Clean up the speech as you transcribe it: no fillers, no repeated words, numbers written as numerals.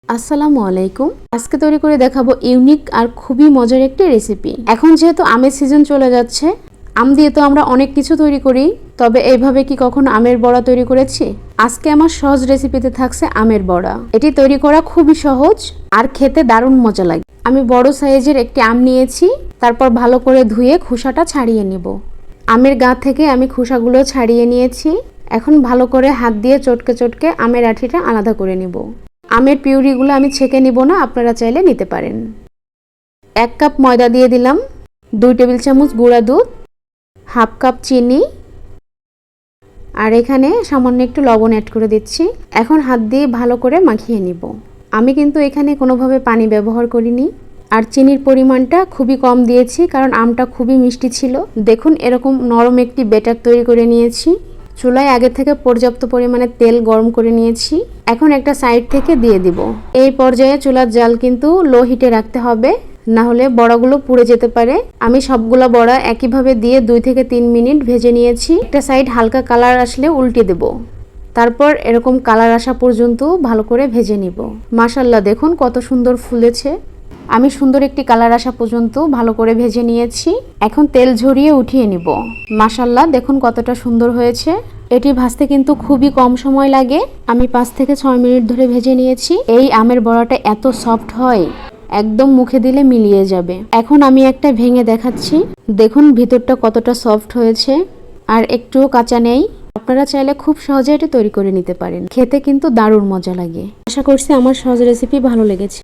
আসসালামু আলাইকুম। আজকে তৈরি করে দেখাবো ইউনিক আর খুবই মজার একটি রেসিপি। এখন যেহেতু আমের সিজন চলে যাচ্ছে, আম দিয়ে তো আমরা অনেক কিছু তৈরি করি, তবে এইভাবে কি কখনো আমের বড়া তৈরি করেছি? আজকে আমার সহজ রেসিপিতে থাকছে আমের বড়া। এটি তৈরি করা খুবই সহজ আর খেতে দারুণ মজা লাগে। আমি বড় সাইজের একটি আম নিয়েছি, তারপর ভালো করে ধুয়ে খোসাটা ছাড়িয়ে নেব। আমের গা থেকে আমি খোসাগুলো ছাড়িয়ে নিয়েছি। এখন ভালো করে হাত দিয়ে চটকে চটকে আমের আঠিটা আলাদা করে নেব। আমের পিউরিগুলো আমি ছেঁকে নিব না, আপনারা চাইলে নিতে পারেন। 1 কাপ ময়দা দিয়ে দিলাম, 2 টেবিল চামচ গুঁড়া দুধ, হাফ কাপ চিনি, আর এখানে সামান্য একটু লবণ অ্যাড করে দিচ্ছি। এখন হাত দিয়ে ভালো করে মাখিয়ে নিব। আমি কিন্তু এখানে কোনোভাবে পানি ব্যবহার করিনি, আর চিনির পরিমাণটা খুবই কম দিয়েছি কারণ আমটা খুবই মিষ্টি ছিল। দেখুন এরকম নরম একটি ব্যাটার তৈরি করে নিয়েছি। চুলায় আগে থেকে পর্যাপ্ত পরিমাণে তেল গরম করে নিয়েছি। এখন একটা সাইড থেকে দিয়ে দিব। এই পর্যায়ে চুলার জাল কিন্তু লো হিটে রাখতে হবে, না হলে বড়াগুলো পুড়ে যেতে পারে। আমি সবগুলা বড়া একইভাবে দিয়ে 2 থেকে 3 মিনিট ভেজে নিয়েছি। একটা সাইড হালকা কালার আসলে উল্টে দেব, তারপর এরকম কালার আসা পর্যন্ত ভালো করে ভেজে নিব। মাশাআল্লাহ, দেখুন কত সুন্দর ফুলেছে। আমি সুন্দর একটি কালার আসা পর্যন্ত ভালো করে ভেজে নিয়েছি। এখন তেল ঝরিয়ে উঠিয়ে নিব। মাশাআল্লাহ, দেখুন কতটা সুন্দর হয়েছে। এটি ভাজতে কিন্তু খুবই কম সময় লাগে। আমি 5 থেকে 6 মিনিট ধরে ভেজে নিয়েছি। এই আমের বড়াটা এত সফট হয়, একদম মুখে দিলে মিলিয়ে যাবে। এখন আমি একটা ভেঙে দেখাচ্ছি। দেখুন ভিতরটা কতটা সফট হয়েছে আর একটুও কাঁচা নেই। আপনারা চাইলে খুব সহজে এটা তৈরি করে নিতে পারেন। খেতে কিন্তু দারুণ মজা লাগে। আশা করছি আমার সহজ রেসিপি ভালো লেগেছে।